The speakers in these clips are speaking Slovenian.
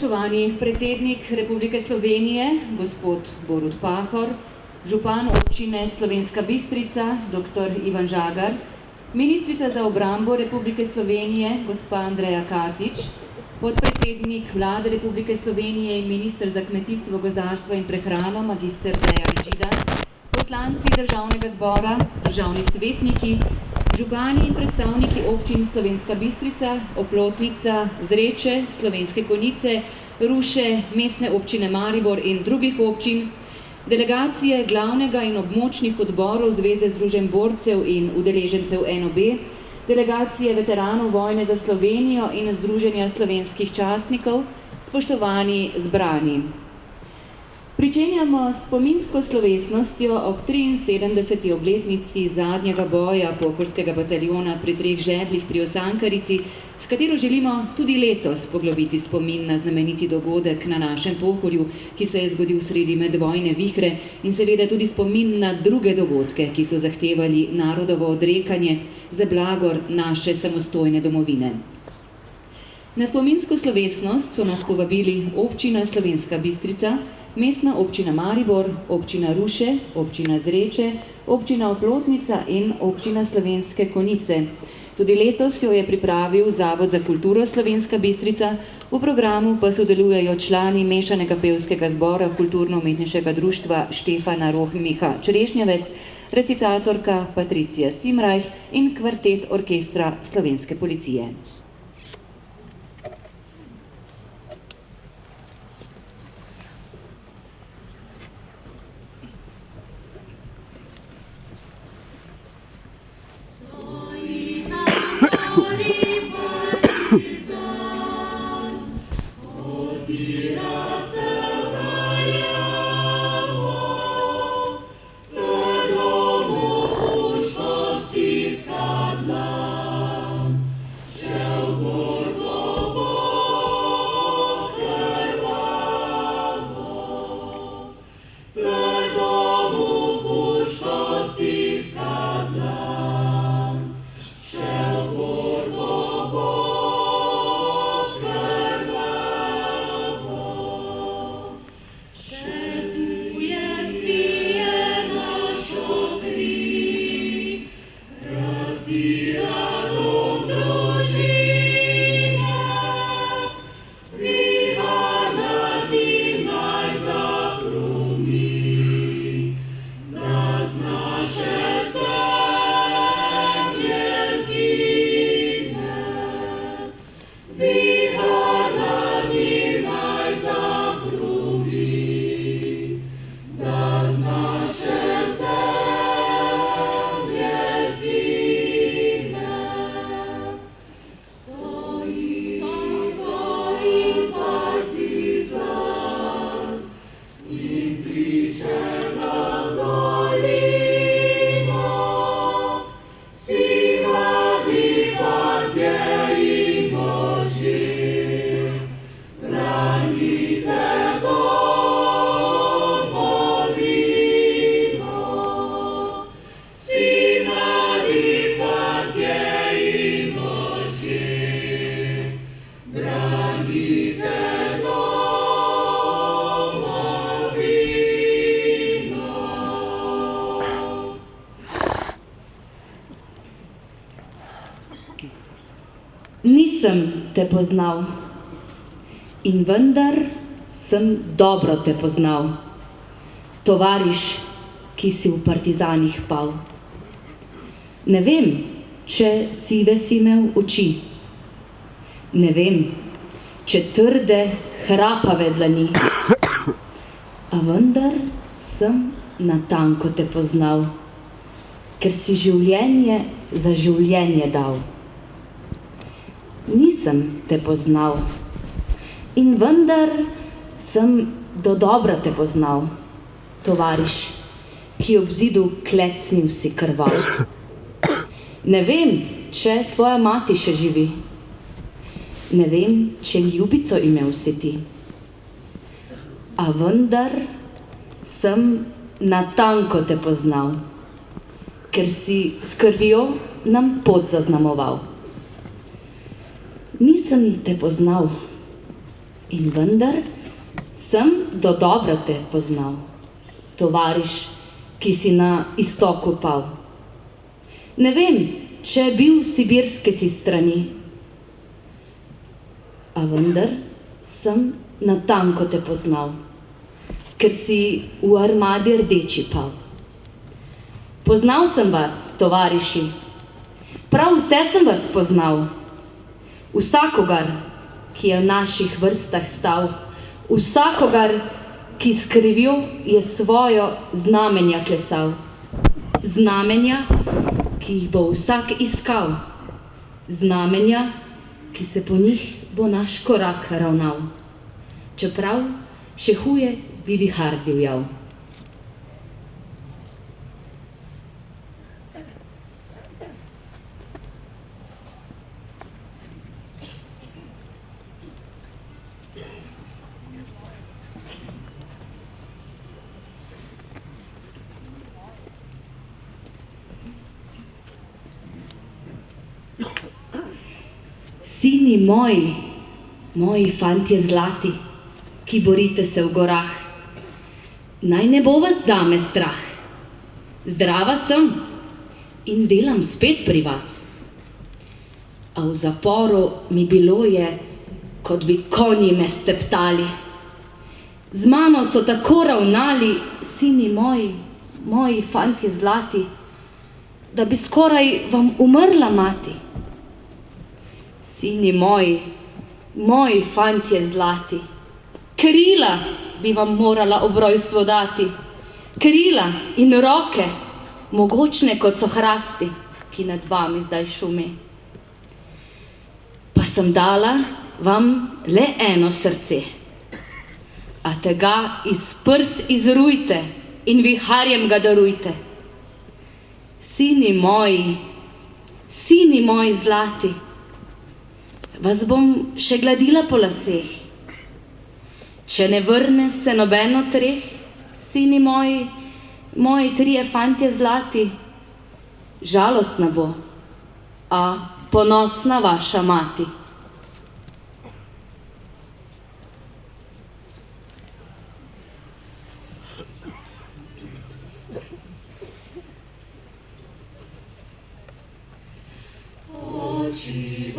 Spoštovani predsednik Republike Slovenije, gospod Borut Pahor, župan občine Slovenska Bistrica, dr. Ivan Žagar, ministrica za obrambo Republike Slovenije, gospa Andreja Katič, podpredsednik Vlade Republike Slovenije in minister za kmetijstvo, gozdarstvo in prehrano, magister Dejan Židan, poslanci Državnega zbora, državni svetniki, župani in predstavniki občin Slovenska Bistrica, Oplotnica, Zreče, Slovenske Konjice, Ruše, mestne občine Maribor in drugih občin, delegacije glavnega in območnih odborov Zveze združenj borcev in udeležencev NOB, delegacije veteranov vojne za Slovenijo in Združenja slovenskih častnikov, spoštovani zbrani. Pričenjamo spominsko slovesnostjo ob 73. obletnici zadnjega boja Pohorskega bataljona pri Treh žebljih pri Osankarici, s katero želimo tudi letos poglobiti spomin na znameniti dogodek na našem Pohorju, ki se je zgodil sredi medvojne vihre, in seveda tudi spomin na druge dogodke, ki so zahtevali narodovo odrekanje za blagor naše samostojne domovine. Na spominsko slovesnost so nas povabili občina Slovenska Bistrica, mestna občina Maribor, občina Ruše, občina Zreče, občina Oplotnica in občina Slovenske Konjice. Tudi letos jo je pripravil Zavod za kulturo Slovenska Bistrica, v programu pa sodelujejo člani mešanega pevskega zbora kulturno-umetniškega društva Štefana Rohmiha Črešnjevec, recitatorka Patricija Simrajh in kvartet orkestra Slovenske policije. Nisem te poznal in vendar sem dobro te poznal, tovariš, ki si v partizanih pal. Ne vem, če sive si imel oči, ne vem, če trde, hrapave dlani, a vendar sem natanko te poznal, ker si življenje za življenje dal. Nisem te poznal in vendar sem dodobra te poznal, tovariš, ki ob zidu klecnil si krval. Ne vem, če tvoja mati še živi, ne vem, če ljubico imel si ti, a vendar sem natanko te poznal, ker si s krvjo nam pot zaznamoval. Nisem te poznal In vendar sem dodobra te poznal, tovariš, ki si na istoku pal. Ne vem, če bil sibirske si strani, a vendar sem natanko te poznal, ker si v armadi rdeči pal. Poznal sem vas, tovariši, prav vse sem vas poznal, vsakogar, ki je v naših vrstah stal, vsakogar, ki s krivjo je svojo znamenja klesal. Znamenja, ki jih bo vsak iskal. Znamenja, ki se po njih bo naš korak ravnal. Čeprav še huje bi vihar divjal. Sini moji, moji fantje zlati, ki borite se v gorah, naj ne bo vas zame strah. Zdrava sem in delam spet pri vas. A v zaporu mi bilo je, kot bi konji me steptali. Z mano so tako ravnali, sini moji, moji fantje zlati, da bi skoraj vam umrla mati. Sini moji, moji fantje zlati, krila bi vam morala ob rojstvu dati, krila in roke, mogočne kot so hrasti, ki nad vami zdaj šumi. Pa sem dala vam le eno srce, a tega iz prs izrujte in viharjem ga darujte. Sini moji zlati, vas bom še gladila po laseh. Če ne vrne se noben od treh, sini moji, moji trije fantje zlati, žalostna bo, a ponosna vaša mati. Noči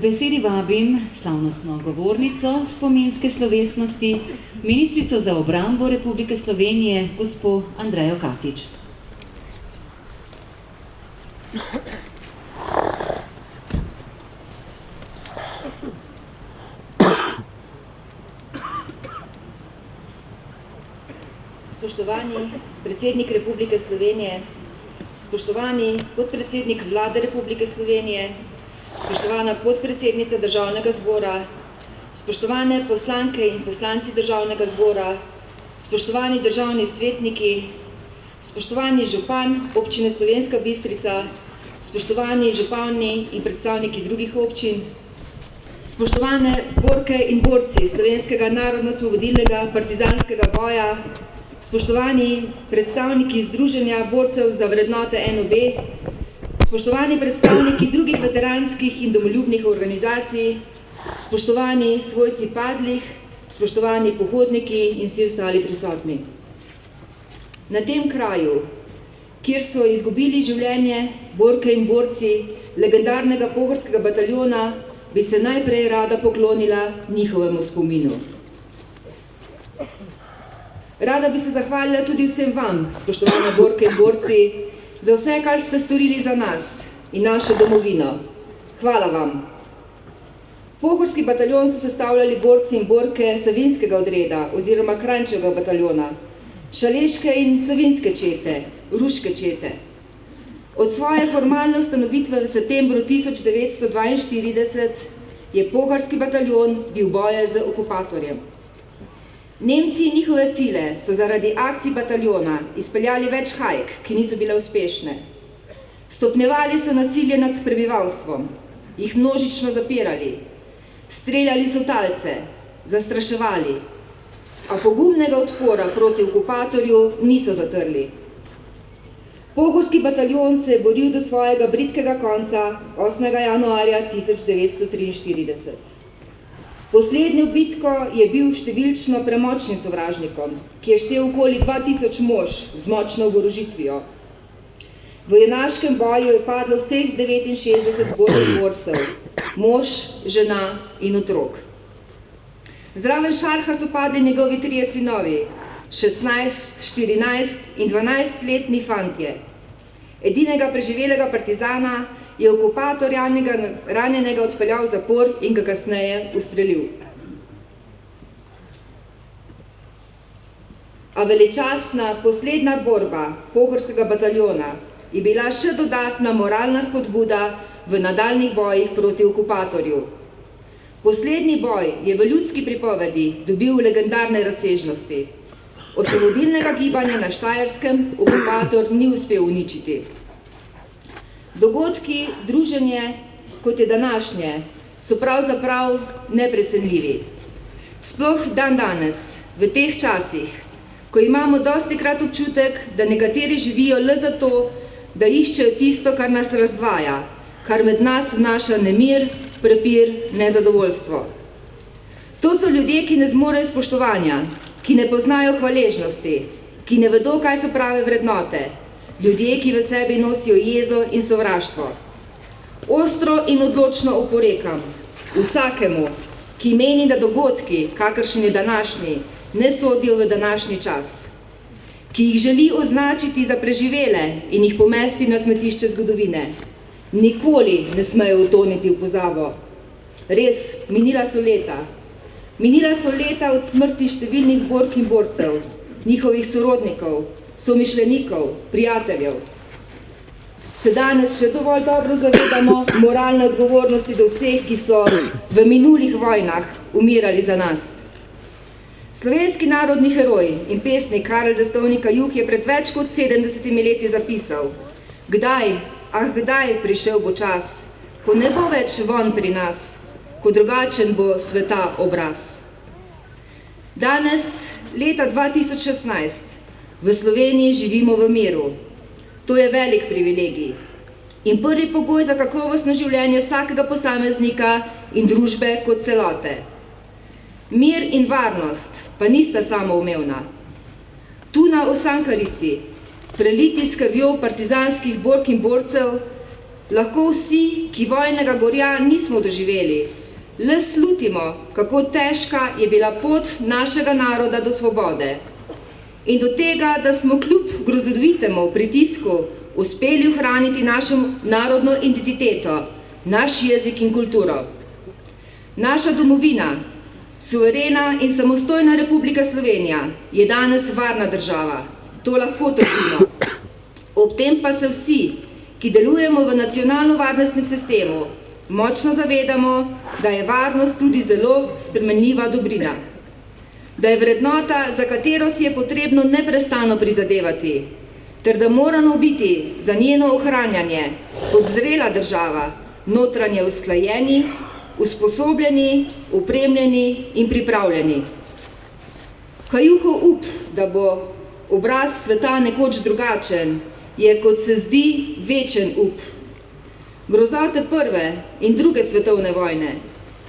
besedi vabim slavnostno govornico spominske slovesnosti, ministrico za obrambo Republike Slovenije, gospo Andrejo Katič. Spoštovani predsednik Republike Slovenije, spoštovani podpredsednik Vlade Republike Slovenije, spoštovana podpredsednica Državnega zbora, spoštovane poslanke in poslanci Državnega zbora, spoštovani državni svetniki, spoštovani župan občine Slovenska Bistrica, spoštovani župani in predstavniki drugih občin, spoštovane borke in borci Slovenskega narodno-osvobodilnega partizanskega boja, spoštovani predstavniki Združenja borcev za vrednote NOB, spoštovani predstavniki drugih veteranskih in domoljubnih organizacij, spoštovani svojci padlih, spoštovani pohodniki in vsi ostali prisotni. Na tem kraju, kjer so izgubili življenje borke in borci legendarnega pohorskega bataljona, bi se najprej rada poklonila njihovemu spominu. Rada bi se zahvalila tudi vsem vam, spoštovane borke in borci, za vse, kar ste storili za nas in našo domovino. Hvala vam. Pohorski bataljon so sestavljali borci in borke Savinjskega odreda oziroma Kranjčevega bataljona, Šaleške in Savinjske čete, Ruške čete. Od svoje formalne ustanovitve v septembru 1942 je Pohorski bataljon bil boje z okupatorjem. Nemci in njihove sile so zaradi akcij bataljona izpeljali več hajk, ki niso bile uspešne. Stopnjevali so nasilje nad prebivalstvom, jih množično zapirali, streljali so talce, zastraševali, a pogumnega odpora proti okupatorju niso zatrli. Pohorski bataljon se je boril do svojega bridkega konca 8. januarja 1943. Poslednjo bitko je bil številčno premočnim sovražnikom, ki je štel okoli 2000 mož z močno oborožitvijo. V junaškem boju je padlo vseh 69 borcev, mož, žena in otrok. Zraven Šarha so padli njegovi 3 sinovi, 16, 14 in 12-letni fantje. Edinega preživelega partizana je okupator ranjenega odpeljal v zapor in ga kasneje ustrelil. A veličastna poslednja borba Pohorskega bataljona je bila še dodatna moralna spodbuda v nadaljnjih bojih proti okupatorju. Poslednji boj je v ljudski pripovedi dobil legendarne razsežnosti. Osvobodilnega gibanja na Štajerskem okupator ni uspel uničiti. Dogodki, druženje, kot je današnje, so pravzaprav neprecenljivi. Sploh danes, v teh časih, ko imamo dostikrat občutek, da nekateri živijo le zato, da iščejo tisto, kar nas razdvaja, kar med nas vnaša nemir, prepir, nezadovoljstvo. To so ljudje, ki ne zmorejo spoštovanja, ki ne poznajo hvaležnosti, ki ne vedo, kaj so prave vrednote, ljudje, ki v sebi nosijo jezo in sovraštvo. Ostro in odločno oporekam vsakemu, ki meni, da dogodki, kakršni današnji, ne sodijo v današnji čas, ki jih želi označiti za preživele in jih pomesti na smetišče zgodovine. Nikoli ne smejo utoniti v pozabo. Res, minila so leta. Minila so leta od smrti številnih bork in borcev, njihovih sorodnikov, somišljenikov, prijateljev. Se danes še dovolj dobro zavedamo moralne odgovornosti do vseh, ki so v minulih vojnah umirali za nas. Slovenski narodni heroj in pesnik Karel Destovnika Juh je pred več kot 70 leti zapisal: Kdaj prišel bo čas, ko ne bo več vonj pri nas, ko drugačen bo sveta obraz. Danes, leta 2016, v Sloveniji živimo v miru. To je velik privilegij in prvi pogoj za kakovostno življenje vsakega posameznika in družbe kot celote. Mir in varnost pa nista samoumevna. Tu na Osankarici, preliti s krvjo partizanskih bork in borcev, lahko vsi, ki vojnega gorja nismo doživeli, le slutimo, kako težka je bila pot našega naroda do svobode. In do tega, da smo kljub grozovitemu pritisku uspeli ohraniti našo narodno identiteto, naš jezik in kulturo. Naša domovina, suverena in samostojna Republika Slovenija, je danes varna država. To lahko trdimo. Ob tem pa se vsi, ki delujemo v nacionalno-varnostnem sistemu, močno zavedamo, da je varnost tudi zelo spremenljiva dobrina. Da je vrednota, za katero si je potrebno neprestano prizadevati, ter da moramo biti za njeno ohranjanje kot zrela država, notranje usklajeni, usposobljeni, opremljeni in pripravljeni. Kajuhov up, da bo obraz sveta nekoč drugačen, je, kot se zdi, večen up. Grozote prve in druge svetovne vojne,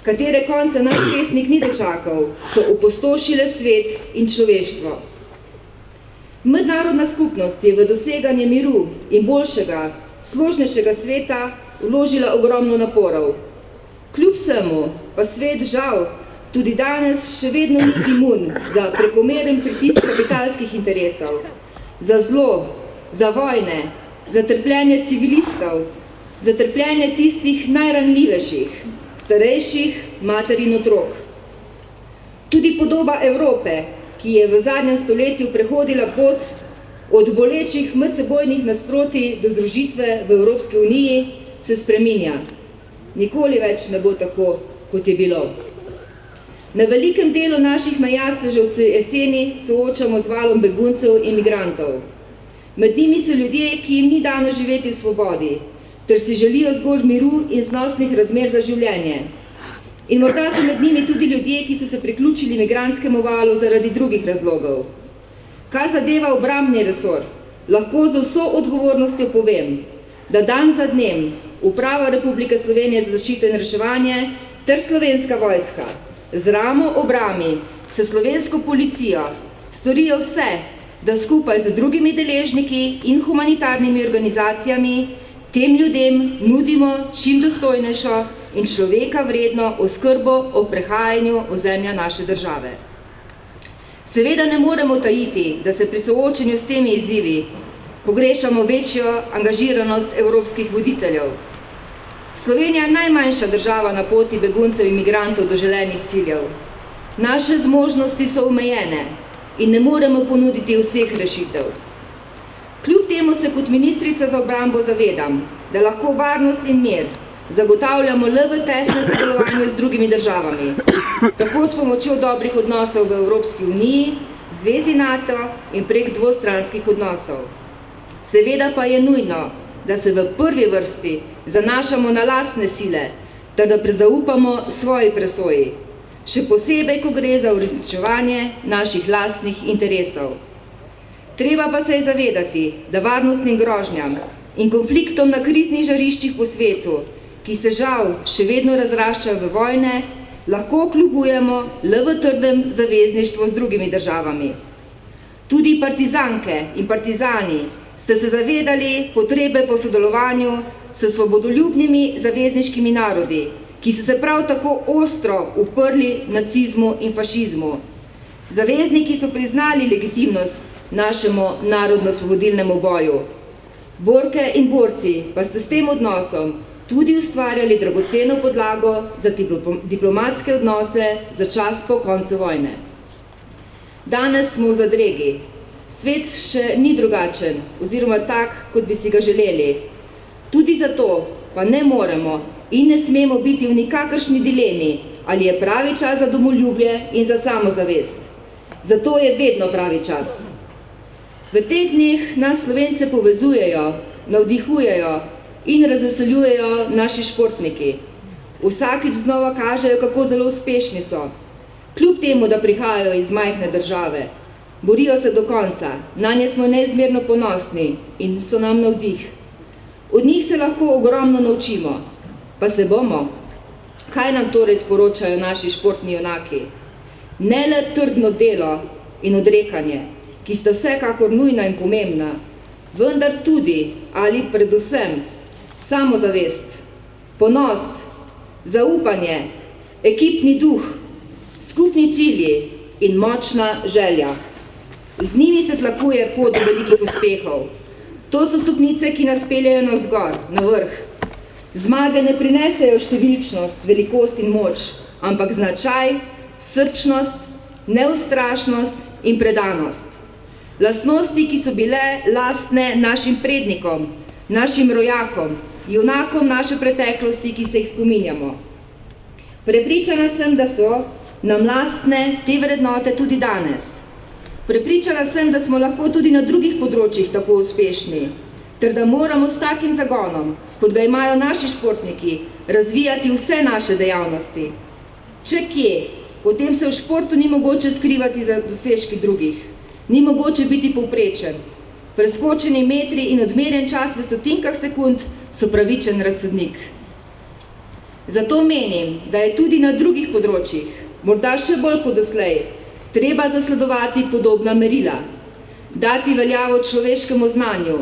katere konca naš pesnik ni dočakal, so opustošile svet in človeštvo. Mednarodna skupnost je v doseganje miru in boljšega, složnejšega sveta vložila ogromno naporov. Kljub vsemu pa svet žal tudi danes še vedno ni imun za prekomeren pritisk kapitalskih interesov, za zlo, za vojne, za trpljenje civilistov, za trpljenje tistih najranljivejših, starejših, mater in otrok. Tudi podoba Evrope, ki je v zadnjem stoletju prehodila pot od bolečih medsebojnih nasprotij do združitve v Evropski uniji, se spreminja. Nikoli več ne bo tako, kot je bilo. Na velikem delu naših meja se že od jeseni soočamo z valom beguncev in migrantov. Med njimi so ljudje, ki jim ni dano živeti v svobodi, ter si želijo zgolj miru in znosnih razmer za življenje. In morda so med njimi tudi ljudje, ki so se priključili migrantskemu valu zaradi drugih razlogov. Kar zadeva obrambni resor, lahko z vso odgovornostjo povem, da dan za dnem Uprava Republike Slovenije za zaščito in reševanje ter Slovenska vojska z ramo ob rami s slovensko policijo storijo vse, da skupaj z drugimi deležniki in humanitarnimi organizacijami tem ljudem nudimo čim dostojnejšo in človeka vredno oskrbo ob prehajanju ozemlja naše države. Seveda ne moremo tajiti, da se pri soočenju s temi izzivi pogrešamo večjo angažiranost evropskih voditeljev. Slovenija je najmanjša država na poti beguncev in migrantov do želenih ciljev. Naše zmožnosti so omejene in ne moremo ponuditi vseh rešitev. Kljub temu se kot ministrica za obrambo zavedam, da lahko varnost in mir zagotavljamo le v tesnem sodelovanju z drugimi državami, tako s pomočjo dobrih odnosov v Evropski uniji, Zvezi NATO in prek dvostranskih odnosov. Seveda pa je nujno, da se v prvi vrsti zanašamo na lastne sile, da zaupamo svoji presoji, še posebej, ko gre za uresničevanje naših lastnih interesov. Treba pa se je zavedati, da varnostnim grožnjam in konfliktom na kriznih žariščih po svetu, ki se žal še vedno razraščajo v vojne, lahko kljubujemo le v trdem zavezništvu z drugimi državami. Tudi partizanke in partizani ste se zavedali potrebe po sodelovanju s svobodoljubnimi zavezniškimi narodi, ki so se prav tako ostro uprli nacizmu in fašizmu. Zavezniki so priznali legitimnost našemu narodno-osvobodilnemu boju. Borke in borci pa ste s tem odnosom tudi ustvarjali dragoceno podlago za diplomatske odnose za čas po koncu vojne. Danes smo v zadregi. Svet še ni drugačen, oziroma tak, kot bi si ga želeli. Tudi zato pa ne moremo in ne smemo biti v nikakršni dilemi, ali je pravi čas za domoljubje in za samozavest. Zato je vedno pravi čas. V teh dneh nas Slovence povezujejo, navdihujejo in razveseljujejo naši športniki. Vsakič znova kažejo, kako zelo uspešni so. Kljub temu, da prihajajo iz majhne države, borijo se do konca, nanje smo neizmerno ponosni in so nam navdih. Od njih se lahko ogromno naučimo, pa se bomo. Kaj nam torej sporočajo naši športni junaki? Ne le trdno delo in odrekanje, ki sta vsekakor nujna in pomembna, vendar tudi ali predvsem samozavest, ponos, zaupanje, ekipni duh, skupni cilji in močna želja. Z njimi se tlakuje pot do velikih uspehov. To so stopnice, ki nas peljejo navzgor, na vrh. Zmage ne prinesejo številčnost, velikost in moč, ampak značaj, srčnost, neustrašnost in predanost. Lastnosti, ki so bile lastne našim prednikom, našim rojakom, junakom naše preteklosti, ki se jih spominjamo. Prepričana sem, da so nam lastne te vrednote tudi danes. Prepričana sem, da smo lahko tudi na drugih področjih tako uspešni, ter da moramo s takim zagonom, kot ga imajo naši športniki, razvijati vse naše dejavnosti. Če kje, potem se v športu ni mogoče skrivati za dosežki drugih, ni mogoče biti povprečen. Preskočeni metri in odmerjen čas v stotinkah sekund so pravičen razsodnik. Zato menim, da je tudi na drugih področjih, morda še bolj kot doslej, treba zasledovati podobna merila, dati veljavo človeškemu znanju,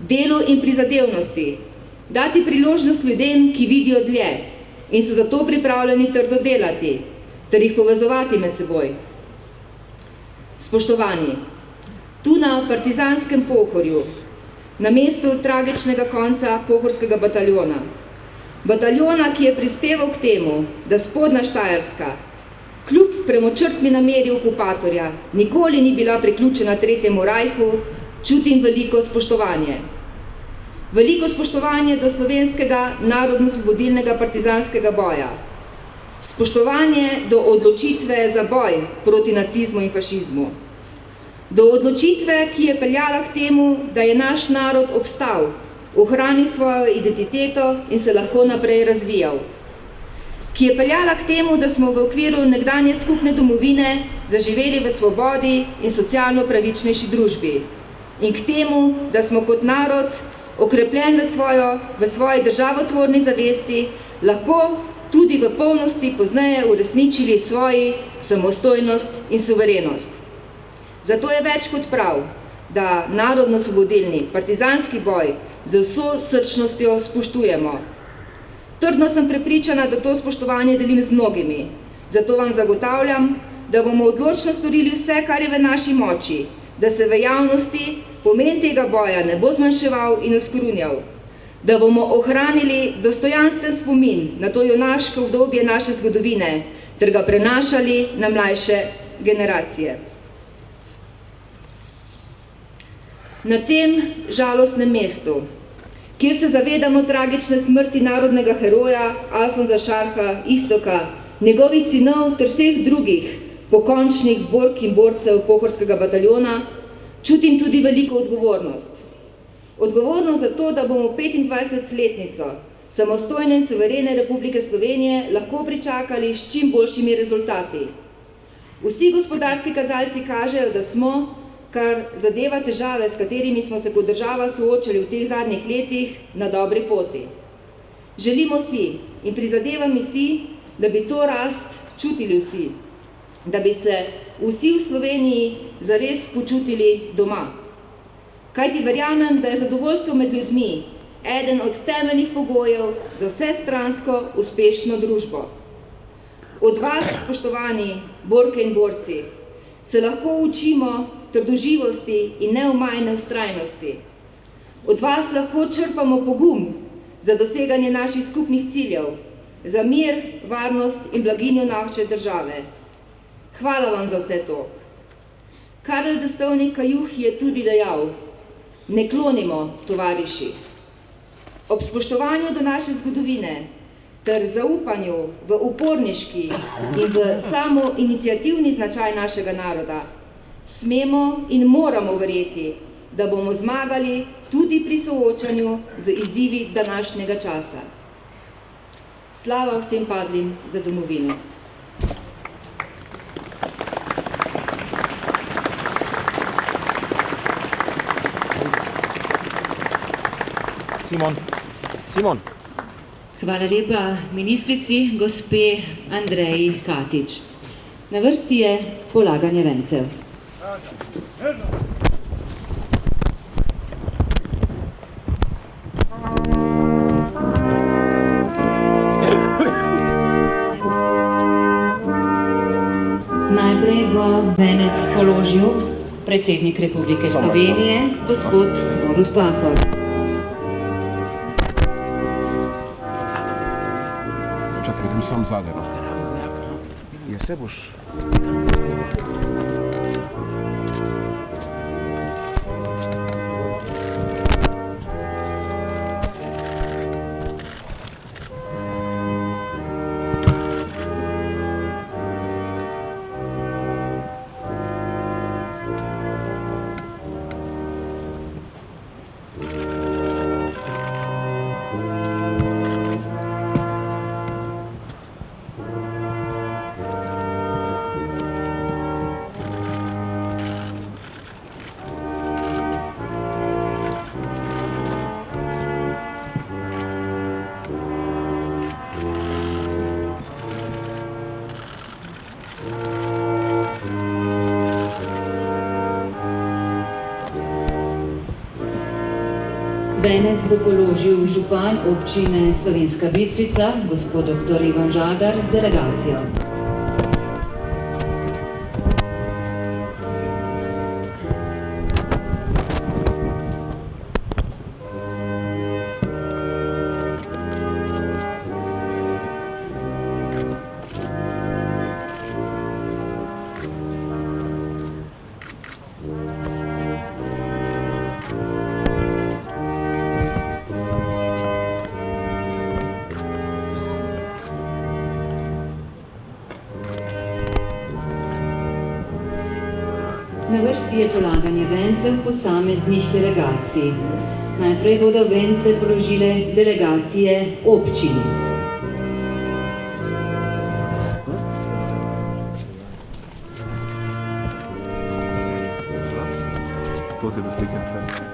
delu in prizadevnosti, dati priložnost ljudem, ki vidijo dlje in so zato pripravljeni trdo delati, ter jih povezovati med seboj. Spoštovani, tu na partizanskem Pohorju, na mestu tragičnega konca Pohorskega bataljona, ki je prispeval k temu, da Spodnja Štajerska, kljub premočrtni nameri okupatorja, nikoli ni bila priključena Tretjemu rajhu, čutim veliko spoštovanje. Veliko spoštovanje do slovenskega narodno-osvobodilnega partizanskega boja. Spoštovanje do odločitve za boj proti nacizmu in fašizmu. Do odločitve, ki je peljala k temu, da je naš narod obstal, ohranil svojo identiteto in se lahko naprej razvijal. Ki je peljala k temu, da smo v okviru nekdanje skupne domovine zaživeli v svobodi in socialno pravičnejši družbi. In k temu, da smo kot narod, okrepljen v svoji državotvorni zavesti, lahko tudi v polnosti pozneje uresničili svoji samostojnost in suverenost. Zato je več kot prav, da narodno-osvobodilni partizanski boj z vso srčnostjo spoštujemo. Trdno sem prepričana, da to spoštovanje delim z mnogimi. Zato vam zagotavljam, da bomo odločno storili vse, kar je v naši moči, da se v javnosti pomen tega boja ne bo zmanjševal in oskrunjal, da bomo ohranili dostojanstven spomin na to junaško obdobje naše zgodovine, ter ga prenašali na mlajše generacije. Na tem žalostnem mestu, kjer se zavedamo tragične smrti narodnega heroja Alfonza Šarha, Iztoka, njegovih sinov ter vseh drugih pokončnih bork in borcev Pohorskega bataljona, čutim tudi veliko odgovornost. Odgovornost za to, da bomo 25-letnico samostojne in suverene Republike Slovenije lahko pričakali s čim boljšimi rezultati. Vsi gospodarski kazalci kažejo, da smo, kar zadeva težave, s katerimi smo se kot država soočali v teh zadnjih letih, na dobri poti. Želimo si in prizadevamo si, da bi to rast čutili vsi, da bi se vsi v Sloveniji zares počutili doma. Kajti verjamem, da je zadovoljstvo med ljudmi eden od temeljnih pogojev za vsestransko uspešno družbo. Od vas, spoštovani borke in borci, se lahko učimo trdoživosti in neomajne vztrajnosti. Od vas lahko črpamo pogum za doseganje naših skupnih ciljev, za mir, varnost in blaginjo naše države. Hvala vam za vse to. Karel Destovnik Kajuh je tudi dejal: ne klonimo, tovariši. Ob spoštovanju do naše zgodovine ter zaupanju v uporniški in v samoiniciativni značaj našega naroda smemo in moramo verjeti, da bomo zmagali tudi pri soočanju z izzivi današnjega časa. Slava vsem padlim za domovino. Simon. Hvala lepa ministrici, gospe Andreji Katič. Na vrsti je polaganje vencev. Najprej bo venec položil predsednik Republike Slovenije, gospod Borut Pahor. Čakaj, grem sam zadaj. Ja, se boš... Venec bo položil župan občine Slovenska Bistrica, gospod dr. Ivan Žagar z delegacijo. Na vrsti je polaganje vencev posameznih delegacij. Najprej bodo vence položile delegacije občin. To se bo slike stane.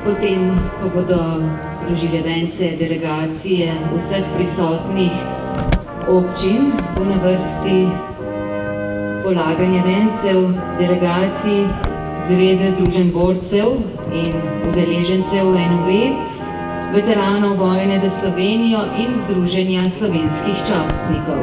Potem, ko bodo položile vence delegacije vseh prisotnih občin, bo na vrsti polaganje vencev delegacij Zveze združenj borcev in udeležencev NOB, veteranov vojne za Slovenijo in Združenja slovenskih častnikov.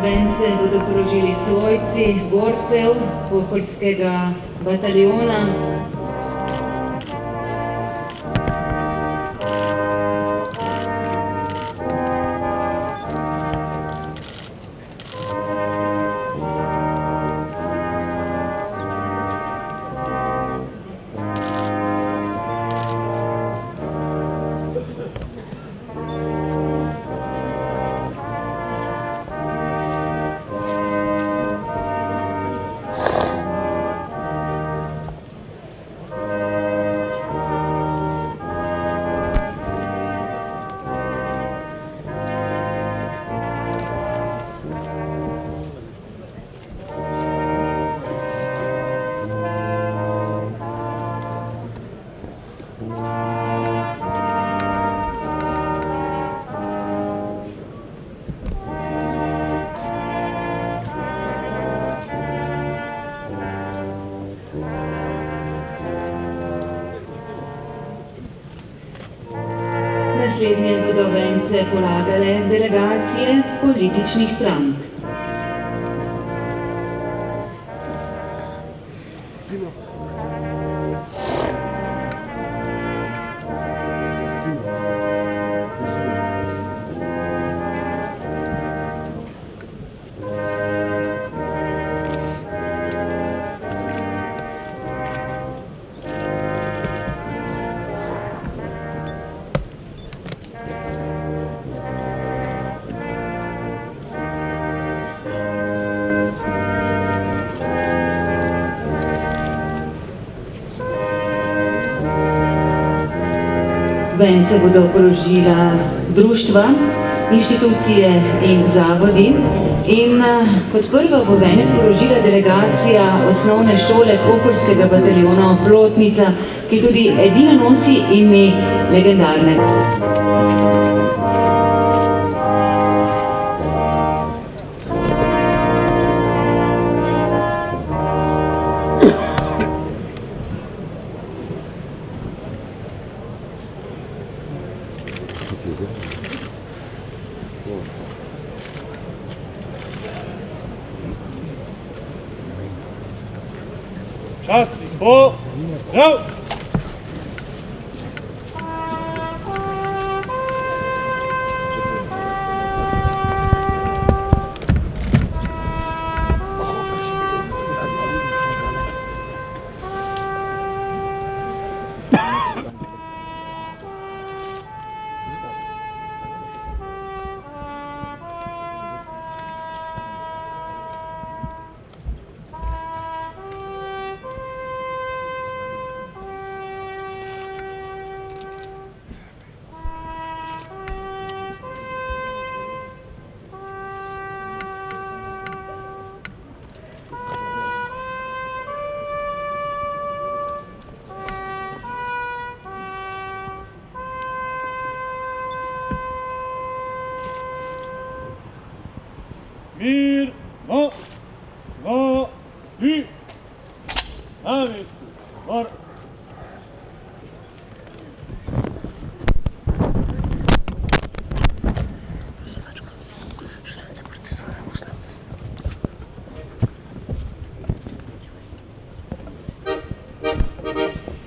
Vence bodo položili svojci borcev pohorskega bataljona. Naslednje bodo vence polagale delegacije političnih strank. Vence bodo položila društva, inštitucije in zavodi. In kot prva bo venec položila delegacija osnovne šole pohorskega bataljona Oplotnica, ki tudi edina nosi ime legendarne. Častnik bo, prav! Mir, no, no, i, na mestu, mor.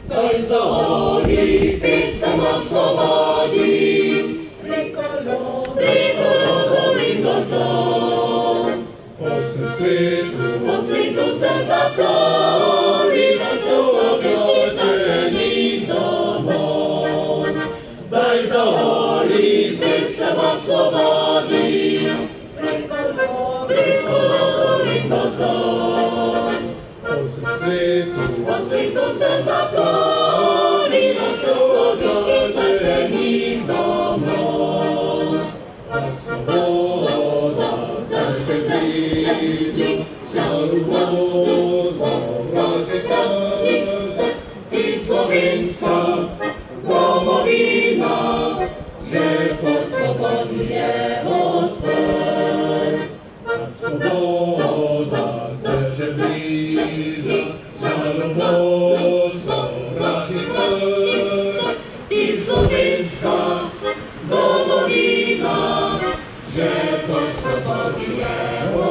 Zdaj zaori pesem o svobodi, preko lov in gozov. Po svetu sem zaplovila se zatočenih domov. Zdaj zaori pesem o svobodi, preko lov in gozov. Po svetu sem zaplovila se zatočenih domov. Svoboda zaželi, ti slovenska domovina, že pod svobodi je odprt. Svoboda se bliža, žalovoso zračni srd. Ti slovenska domovina, že pod svobodi je odprt.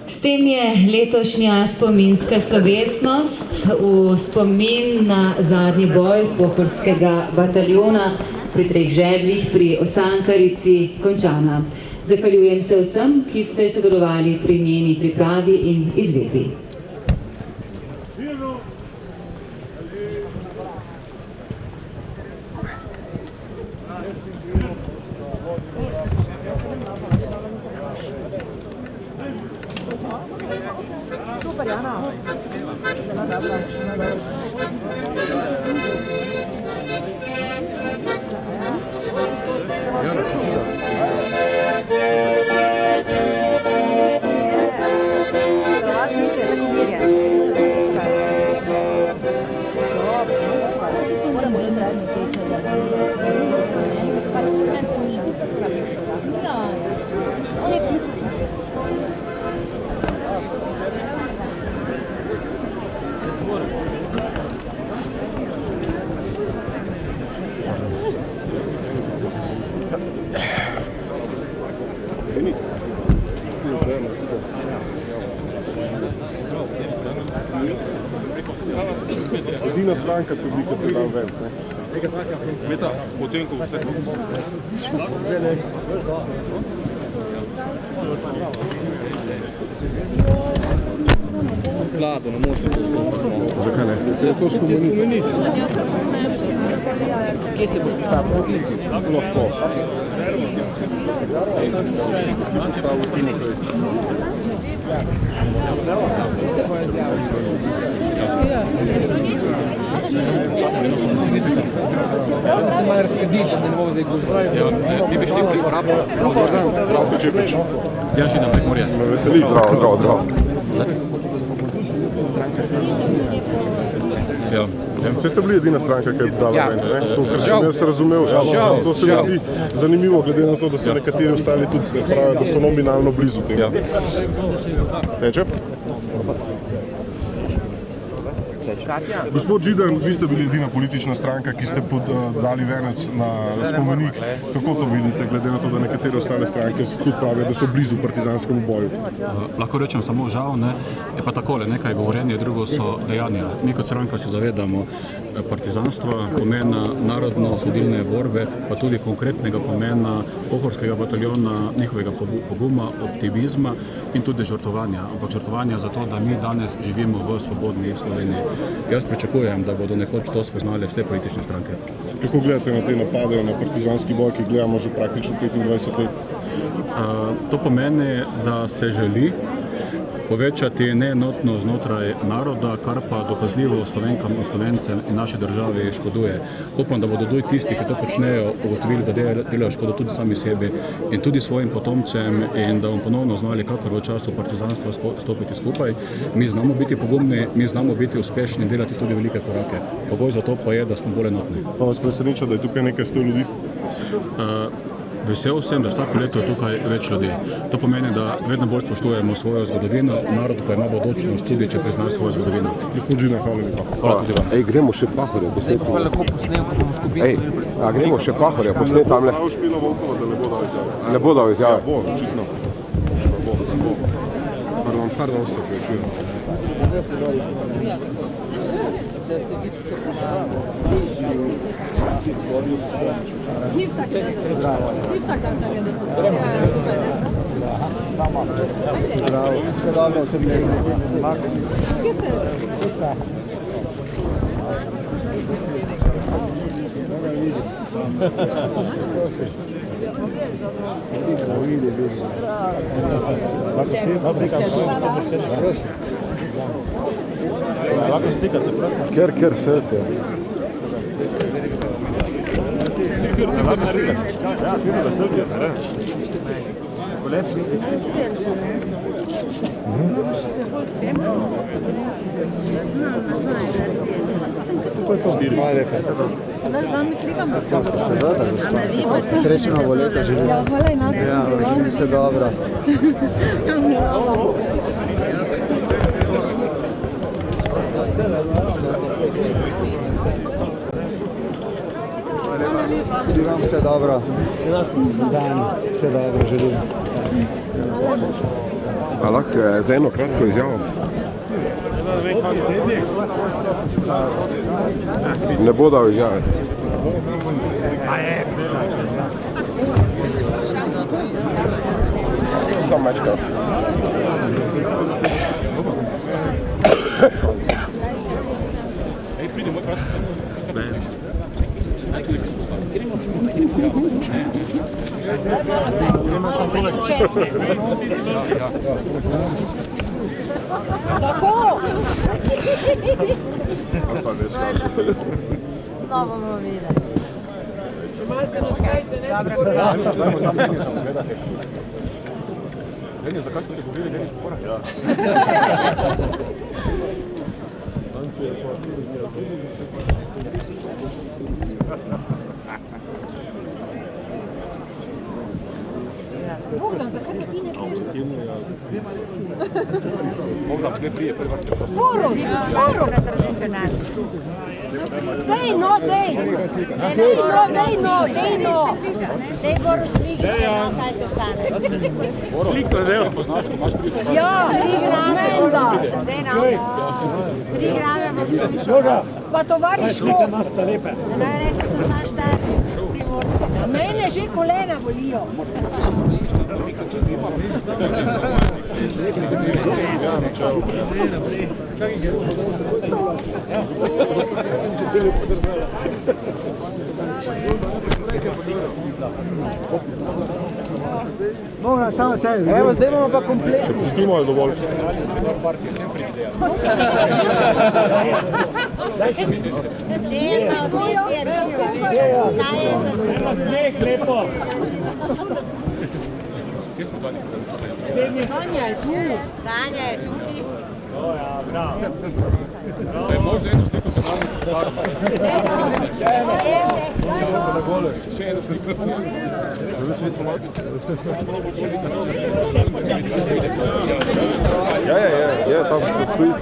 S tem je letošnja spominska slovesnost v spomin na zadnji boj Pohorskega bataljona pri Treh žebljih pri Osankarici končana. Zahvaljujem se vsem, ki ste sodelovali pri njeni pripravi in izvedbi. Super, Jana. Zelo dobro. Edina stranka, ki bi kot dal ven. Meta, potem, ko vse... Vlado, ne možno postopati. Zakaj ne? Je to spomenik. Kje se boš postavil? Lahko. Se malo razkadi, da ne bomo zdaj govoriti. Ti bi šli preko Raba? Zdravo se Čepič. Ja, židam preko morja. Me veseli, zdravo. Ja. Vse ste bili edina stranka, ki je dala ven, ker sem jaz razumel. To se mi zdi zanimivo, glede na to, da so nekateri ostali tudi pravijo, da so nominalno blizu tega. Teče? Gospod Židan, vi ste bili edina politična stranka, ki ste dali venec na spomenik. Kako to vidite, glede na to, da nekatere ostale stranke tudi pravijo, da so blizu partizanskemu boju? Lahko rečem samo žal, ne? Je pa takole, nekaj je govorenje, drugo so dejanja. Mi kot stranka se zavedamo partizanstva, pomena narodno-osvobodilne borbe, pa tudi konkretnega pomena Pohorskega bataljona, njihovega poguma, optimizma in tudi žrtvovanja. Ampak žrtvovanja za to, da mi danes živimo v svobodni Sloveniji. Jaz pričakujem, da bodo nekoč to spoznali vse politične stranke. Kako gledate na te napade na partizanski boj, ki gledamo že praktično 25 let? To pomeni, da se želi povečati neenotnost znotraj naroda, kar pa dokazljivo Slovenkam in Slovencem in naši državi škoduje. Upam, da bodo tudi tisti, ki to počnejo, ugotovili, da delajo škodo tudi sami sebi in tudi svojim potomcem in da bomo ponovno znali, kakor v času partizanstva, stopiti skupaj. Mi znamo biti pogumni, mi znamo biti uspešni in delati tudi velike korake. Pogoj za to pa je, da smo bolj enotni. Pa vas preseneča, da je tukaj nekaj 100 ljudi? Vesel sem, da vsako leto je tukaj več ljudi. To pomeni, da vedno bolj spoštujemo svojo zgodovino, narod pa ima bodočnost tudi, če prizna svojo zgodovino. Gospod Židan, hvala lepa. Hvala tudi vam. Ej, gremo še Pahorja posneti. Pa lahko posnemo, pa bomo skupino. Ej, a gremo še Pahorja posneti tamle. Prav Špilo Volkova, da ne bo dal izjave. Ne bo dal izjave? Ja, bo, očitno. Pardon, se prečujem. da se vidi, Ni vsak dan tam je, da smo specijalni skupaj, ne? Bravo, vse dobro, ste bili. Kje ste? Lahko slikate, prosim? Ker selfie. Lahko slikate. Ja, slikate selfie, ne? Polepši slikate. Hvala lepa. Srečno novo leto želim. Ja, želim vse dobro. Tudi vam vse dobro. Dan, vse dobro želim. A lahko za eno kratko izjavo? Ne bo dal izjave. Sam mečkal. Pridi, moj kratko sem. Tako! No, bomo videli. Malo se naskajte, ne? Dajmo tam nekaj samo gledati. Lenja, zakaj smo te govorili, da je spora? Ja. Bogdan, zakaj ti ne piješ? Bogdan, ne prije, prvi vrte. Porod! Dej no! Dej Borod, slikaj, kaj te stane. Sliko je delo. Poznaš, ko imaš prije. Ja, 3 grame. Dej no. 3 grame. Pa tovariško. Naj rekel sem sam štar. Mene že kolena bolijo. Moram samo te. Evo, zdaj bomo pa kompletno. Če pustimo, je dovolj. Sneg, lepo. Kje smo Tanja? Tanja je tu. Tanja je tudi. Ja, bravo. Da je možno eno sliko kanalno fotografijo. Še eno sliko. Ja, tam stoji.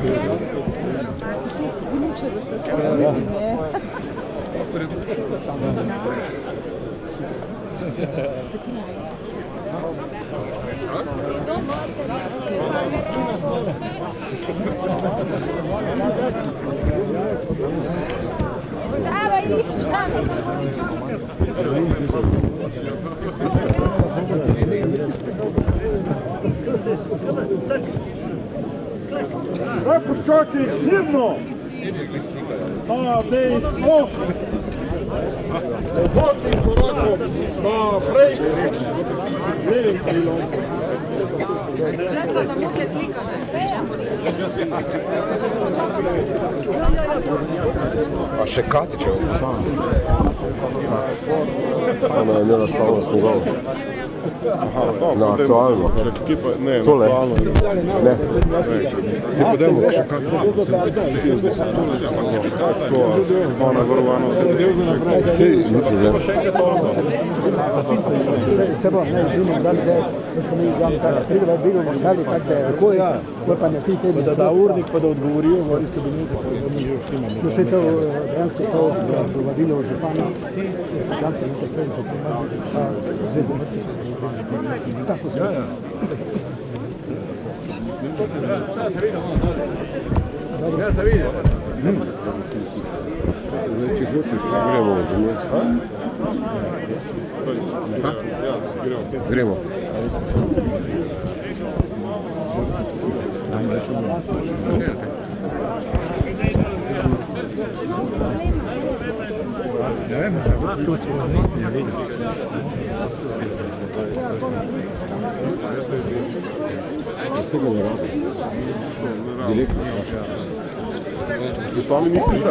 Rapuščaki, divno! Dej, skok! Odhodnim korakom, naprej! Levim krilom. Lesva za musle slikame. A še Katičev poznam. Ona je imela slavnost njegov. Na aktualno. Ne, na Tole. aktualno. Ne. Ti pa dajmo še Katičev. To je ona varovano. Sej, ni problem. Se bo, ne, vidimo, da se ko mi vam pride vidimo, ali tako da tako ja, ko pa ne ti tebi Da urnik pa da odgovorijo v isto minuto, ko mi že štimamo. no se to dejansko to povabilo župana, dejansko nekaj časa, pa zdaj bo tako se. Ja. Ja, se vidi. Zdaj, če hočeš, gremo domov. Gremo. Ne vem, to smo ne vidim. Gospa ministrica,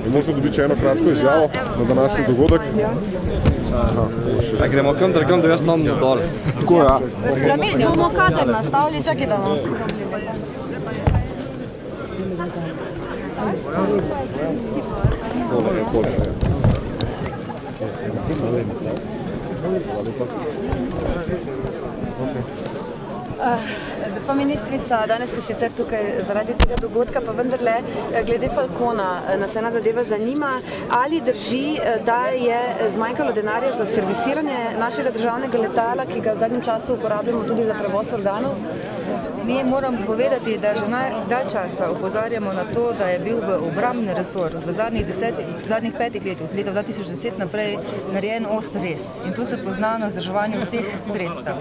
je možno dobiti eno kratko izjavo na današnji dogodek? Gremo kam drugam, da jaz nam dol. Tako, ja. Bomo kader nastavili, čakaj, da vam vsi Gospa ministrica, danes ste sicer tukaj zaradi tega dogodka, pa vendarle glede Falcona nas ena zadeva zanima. Ali drži, da je zmanjkalo denarja za servisiranje našega državnega letala, ki ga v zadnjem času uporabljamo tudi za prevoz organov? Mi moramo povedati, da že dalj časa opozarjamo na to, da je bil v obrambni resor v zadnjih 5 letih, od leta 2010 naprej, narejen oster rez. In to se pozna na vzdrževanju vseh sredstev.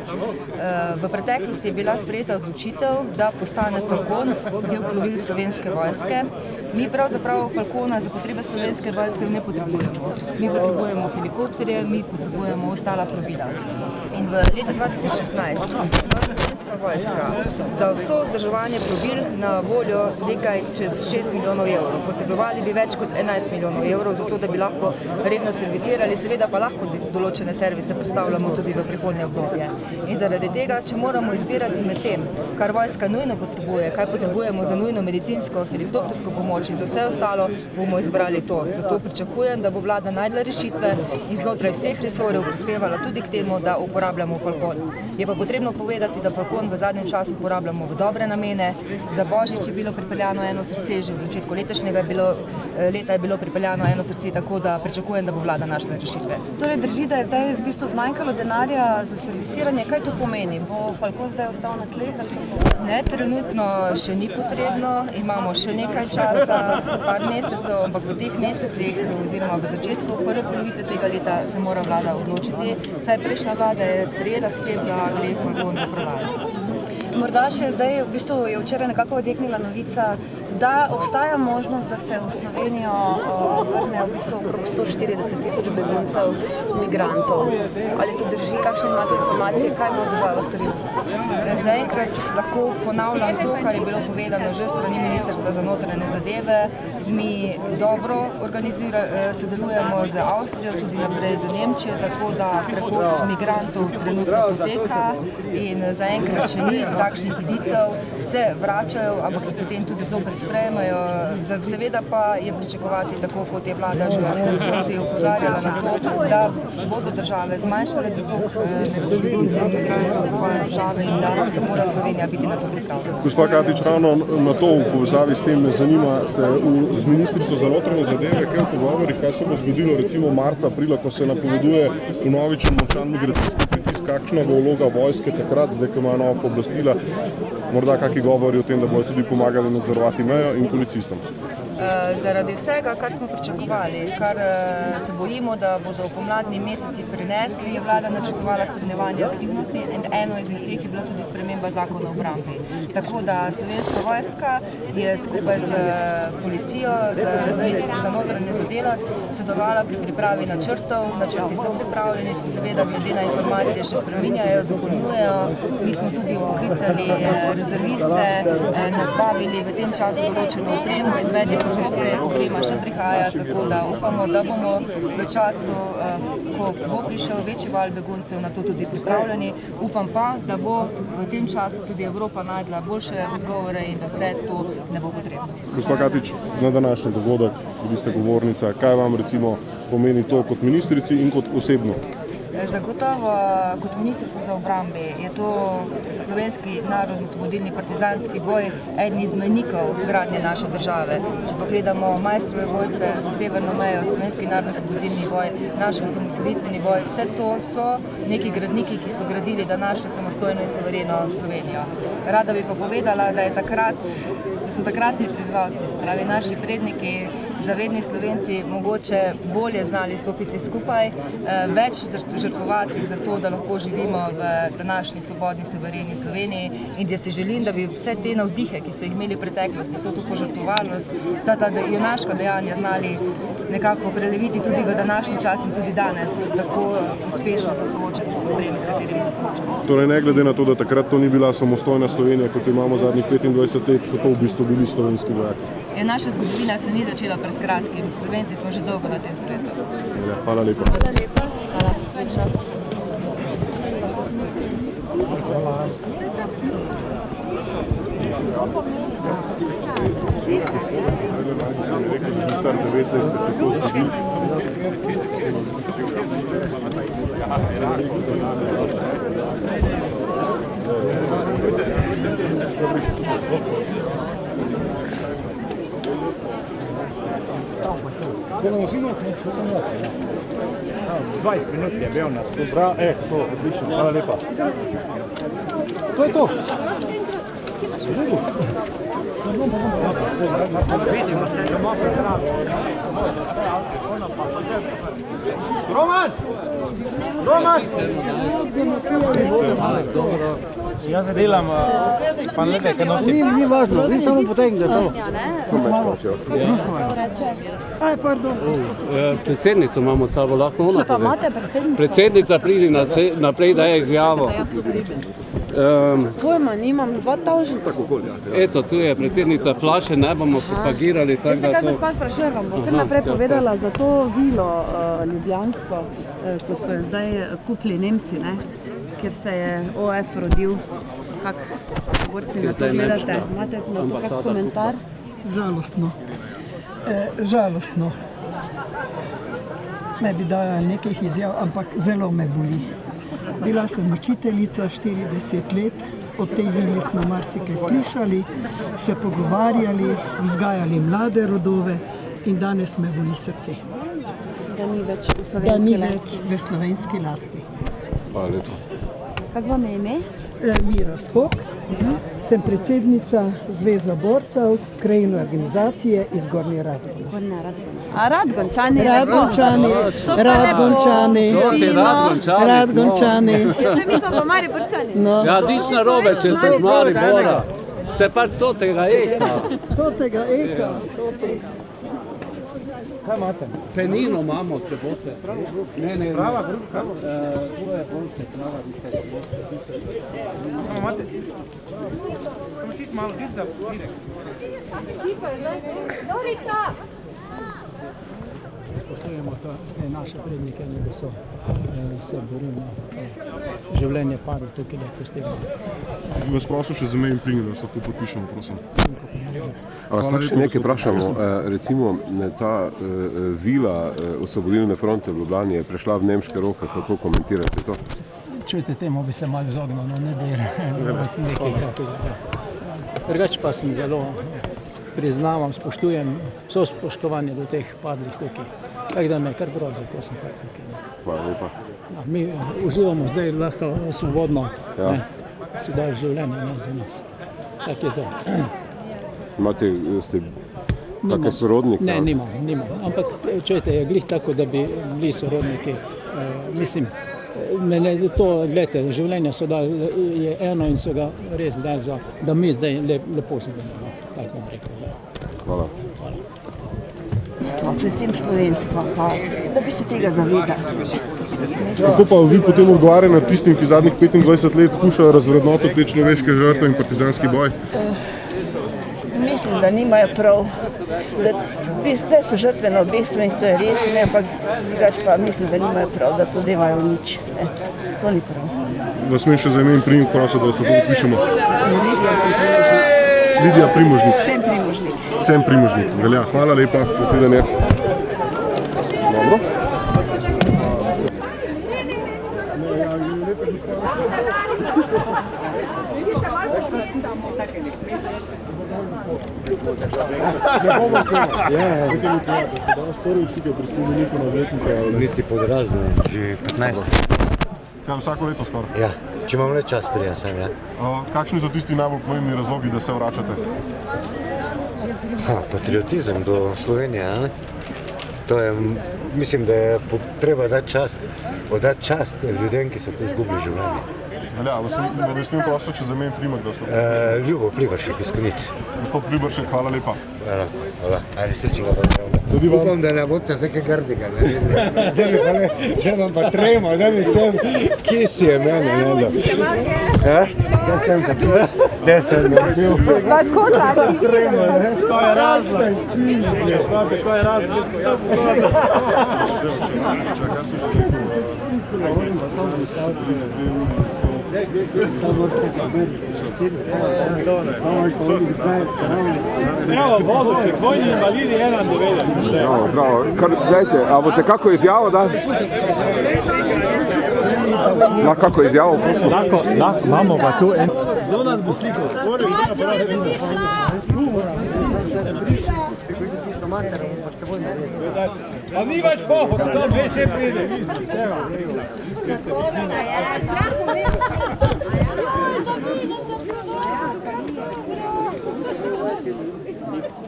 V preteklosti je bila sprejeta odločitev, da postane Falcon del plovil Slovenske vojske. Mi pravzaprav Falcona za potrebe Slovenske vojske ne potrebujemo. Mi potrebujemo helikopterje, mi potrebujemo ostala plovila. In v letu 2016 Slovenska vojska za vso vzdrževanje plovil na voljo nekaj čez 6 milijonov evrov. Potrebovali bi več kot 11 milijonov evrov, zato da bi lahko redno servisirali, seveda pa lahko določene servise predstavljamo tudi v prihodnje obdobje. In zaradi tega, če moramo izbirati med tem, kar vojska nujno potrebuje, kaj potrebujemo za nujno medicinsko, helikoptersko pomoč in za vse ostalo, bomo izbrali to. Zato pričakujem, da bo vlada najdla rešitve in znotraj vseh resorjev prispevala tudi k temu, da uporabljamo Falcon. Je pa potrebno povedati, da Falcon v zadnjem času uporabljamo v dobre namene. Za Božič je bilo pripeljano eno srce, že v začetku letošnjega leta je bilo pripeljano eno srce, tako da pričakujem, da bo vlada našla rešitve. Torej drži, da je zdaj v bistvu zmanjkalo denarja za servisiranje. Kaj to pomeni? Bo Falcon zdaj ostal na tleh? Ne, trenutno še ni potrebno. Imamo še nekaj časa, par mesecev, ampak v teh mesecih oziroma v začetku prve polovice tega leta se mora vlada odločiti. Saj prejšnja vlada je sprejela sklep, da gre Falcon v prodajo. Morda še zdaj, v bistvu je včeraj nekako odjeknila novica, da obstaja možnost, da se v Slovenijo vrne v bistvu okrog 140 000 beguncev, migrantov. Ali to drži? Kakšne imate informacije? Kaj bo država storila? Zaenkrat lahko ponavljam to, kar je bilo povedano že strani Ministrstva za notranje zadeve. Mi dobro sodelujemo z Avstrijo, tudi naprej z Nemčijo, tako da prehod migrantov trenutno poteka in zaenkrat še ni takšnih indicev, se vračajo, ampak jih potem tudi zopet sprejmejo. Seveda pa je pričakovati, tako kot je vlada že vse skozi opozarjala na to, da bodo države zmanjšale dotok beguncev in migrantov v svoje države in da mora Slovenija biti na to pripravljena. Gospa Katič, ravno na to v povezavi s tem me zanima, ste z ministrico za notranje zadeve kaj v pogovorih, kaj se bo zgodilo recimo marca, aprila, ko se napoveduje vnovičen močan migracijski pritisk, kakšna bo vloga vojske takrat, zdaj ko imajo nova pooblastila, morda kakšni govori o tem, da bodo tudi pomagali nadzorovati mejo in policistom? Zaradi vsega, kar smo pričakovali, kar se bojimo, da bodo pomladni meseci prinesli, je vlada načrtovala stopnjevanje aktivnosti in eno izmed teh je bila tudi sprememba zakona o obrambi. Tako da Slovenska vojska je skupaj z policijo, z Ministrstvom za notranje zadeve sodelovala pri pripravi načrtov. Načrti so pripravljeni, se seveda glede na informacije še spreminjajo, dopolnjujejo. Mi smo tudi upoklicali rezerviste, nabavili v tem času določeno opremo, izvedli postopke, oprema še prihaja, tako da upamo, da bomo v času, ko bo prišel večji val beguncev, na to tudi pripravljeni. Upam pa, da bo v tem času tudi Evropa najdla boljše odgovore in da vse to ne bo potrebno. Gospa Katič, na današnji dogodek, vi ste govornica, kaj vam recimo pomeni to kot ministrici in kot osebno? Zagotovo kot ministrica za obrambi je to slovenski narodno-osvobodilni partizanski boj eden iz mejnikov gradnje naše države. Če pogledamo Majstrove vojce za severno mejo, slovenski narodno-osvobodilni boj, naš osamosvojitveni boj, vse to so neki gradniki, ki so gradili današnjo samostojno in suvereno Slovenijo. Rada bi pa povedala, da je takrat da so takratni prebivalci, se pravi naši predniki, zavedni Slovenci, mogoče bolje znali stopiti skupaj, več žrtvovati za to, da lahko živimo v današnji svobodni, suvereni Sloveniji in da si želim, da bi vse te navdihe, ki so jih imeli v preteklosti, vso to požrtvovalnost, vsa ta junaška dejanja znali nekako preleviti tudi v današnji čas in tudi danes tako uspešno se soočati s problemi, s katerimi se soočamo. Torej, ne glede na to, da takrat to ni bila samostojna Slovenija, kot imamo zadnjih 25 let, so to v bistvu bili slovenski vojaki. Naša zgodovina se ni začela pred kratkim, Slovenci smo že dolgo na tem svetu. Hvala lepa. Hvala lepa. Hvala, srečno. Star 9 let, da se to zgodi. Delamo si imati, ne sem jaz. 20 minut je bil nas. Dobro, to, odlično, hvala lepa. To je to. Vidimo se, da imamo zdravo. Roman! Roman! Jaz se delam, pa ne kaj nosim. Ni važno, vi samo potegnite to. Samo malo. Aj, pardon. Predsednico imamo sabo, lahko ona pa imate predsednico? Predsednica pridi naprej, da je izjavo. Pojma, nimam 2000. Eto, tu je predsednica Flaše, ne bomo propagirali. Veste, kaj gospa sprašuje, vam bo kar naprej povedala za to vilo ljubljansko, ko so jo zdaj kupili Nemci, ne? Kjer se je OF rodil. Kak borci na to gledate? Imate na to kak komentar? Žalostno. Žalostno. Ne bi dala nekih izjav, ampak zelo me boli. Bila sem učiteljica 40 let, o tej vili smo marsikaj slišali, se pogovarjali, vzgajali mlade rodove in danes me boli srce. Da ni več v slovenski lasti. Da ni več v slovenski lasti. Hvala lepa. Kak vam je ime? Mira Skok, sem predsednica Zveza borcev krajevne organizacije iz Gornje Radgone. A Radgončani? Radgončani. Radgončani. Mi smo pa Mariborčani. Ja, nič narobe, če ste z Maribora. Ste pač 100. eka. 100. eka. Kaj imate? Penino imamo, če boste. Ne. Prava gruška? To je boljše, prava gruška. Samo imate? Samo čist malo, čisto da direk. Zorica! Spoštujemo te naše prednike, da so se borili življenje parov tukaj, da postegamo. Bi vas prosil še za ime in priimek, da se lahko podpišemo, prosim. A vas lahko nekaj vprašamo, recimo ta vila Osvobodilne fronte v Ljubljani je prešla v nemške roke, kako komentirate to? Čujte, temu bi se malo izognil, no ne bi nekaj takega. Drugače pa sem zelo priznavam, spoštujem vso spoštovanje do teh padlih tukaj. Tako da me kar grozi, ko sem kar tukaj. Hvala lepa. Mi uživamo zdaj lahko svobodno, si dali življenje za nas. Tako je to. Imate, ste kakšne sorodnike? Ne, nimam. Ampak čujte, je glih tako, da bi bili sorodniki. Mislim, to, gledajte, življenje so dali, je eno in so ga res dali, da mi zdaj lepo živimo. Tako bom rekel. Hvala. Predvsem slovenstva, pa da bi se tega zavedali. Kako pa vi potem odgovarjate na tistim, ki zadnjih 25 let skušajo razvrednotiti te človeške žrtve in partizanski boj? Mislim, da nimajo prav. Bile so žrtve na obeh stranih, to je res, ampak drugače pa mislim, da nimajo prav, da to delajo nič. To ni prav. Vas smem še za ime in priimek prosil, da se to podpišemo? Lidija Primožnik. Sem Primožnik. Velja. Hvala lepa. Nasvidenje. Dobro. Biti pod razno, že 15. Kaj, vsako leto skoraj? Ja, če imam le čas, prijem sem, ja. Kakšni so tisti najbolj pomembni razlogi, da se vračate? Patriotizem do Slovenije, ne? To je, mislim, da je treba dati čast ljudem, ki so tu izgubili življenje. Velja, vas ne smem prositi, če zamenim primek, da ste... Ljubo Pliberšek iz Konic. Gospod Pliberšek, hvala lepa. Hvala. Ajde, srečnega vam. Upam, da ne boste vsake grdega. Zdaj vam pa tremo, zdaj mi sem, kje si je mene, ne da. Kaj sem za tu? Kde sem bil? Kaj skota? Tremo, ne? To je razlog. Ko je razlog, da ste Bravo, Bogošek, vojni invalidi 91. Bravo. Dajte, a boste kako izjavo dali? Lahko kako izjavo, prosim? Lahko, imamo pa tu en... Kdo nas bo slikal? A ni več Bohor, to veš, še pride.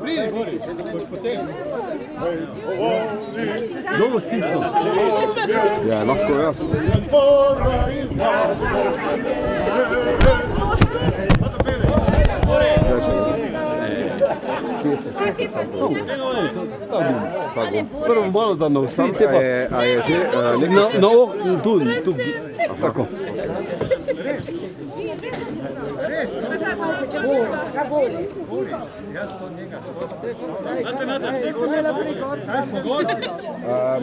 Pridi, Boris, boš potegnil. Kdo bo stisnil? Ja, lahko jaz. Kje se stisne sam povedal? Prvo malo da na vsem te pa... A je že nekaj... Tu, tako.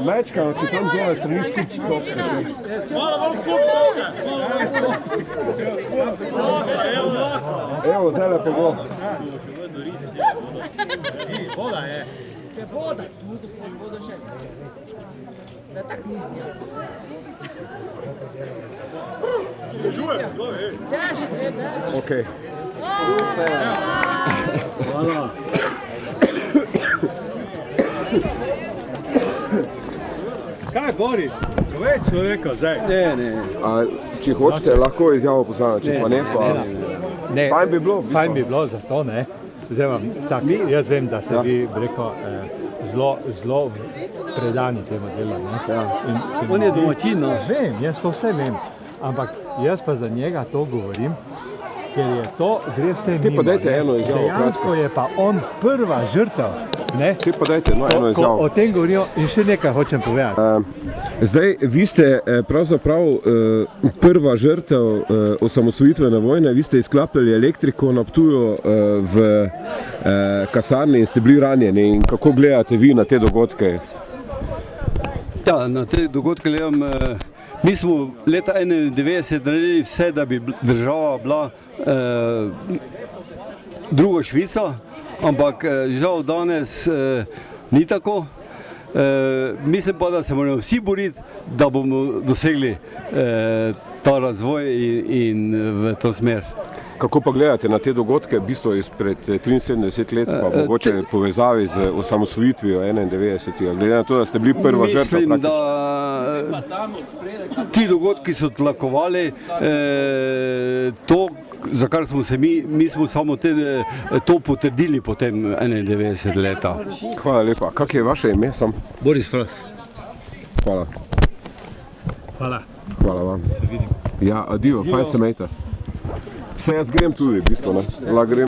Mečka, če tam zove straniški stop. Malo bolj kup! Evo, zdaj lepo go. Voda je. Če voda, voda še. Da tak nisnja. Žujem, kdo je? Daži, daži. Okej. Hvala. Kaj, Boris? Več človeka zdaj. Ne. Če hočete, lahko izjavo poznamo, če pa ne, pa... Ne. Fajn bi bilo. Fajn bi bilo, zato ne. Zdaj vam, tak, jaz vem, da ste vi, rekel, zelo predani temu delu. On je domačin, no. Vem, jaz to vse vem, ampak jaz pa za njega to govorim, ker je to, gre vse mimo. Ti pa dajte eno izjavo. Dejansko je pa on prva žrtev. Ti pa dajte eno izjavo. Ko o tem govorijo in še nekaj hočem povedati. Zdaj, vi ste pravzaprav prva žrtev osamosvojitvene vojne, vi ste izklapljali elektriko na Ptuju v kasarni in ste bili ranjeni. In kako gledate vi na te dogodke? Ja, na te dogodke gledam, mi smo leta 1991 naredili vse, da bi država bila druga Švica, ampak žal danes ni tako. Mislim pa, da se moramo vsi boriti, da bomo dosegli ta razvoj in v to smer. Kako pa gledate na te dogodke, v bistvu izpred 73 let, pa mogoče povezavi z osamosvojitvijo 91. Glede na to, da ste bili prva žrtva praktično. Mislim, da ti dogodki so tlakovali to, za kar smo se mi smo samo to potrdili potem 91 leta. Hvala lepa. Kak je vaše ime sam? Boris Fras. Hvala. Hvala vam. Se vidimo. Ja, adijo, fajn se mejte. Se jaz grem tudi, v bistvu, ne.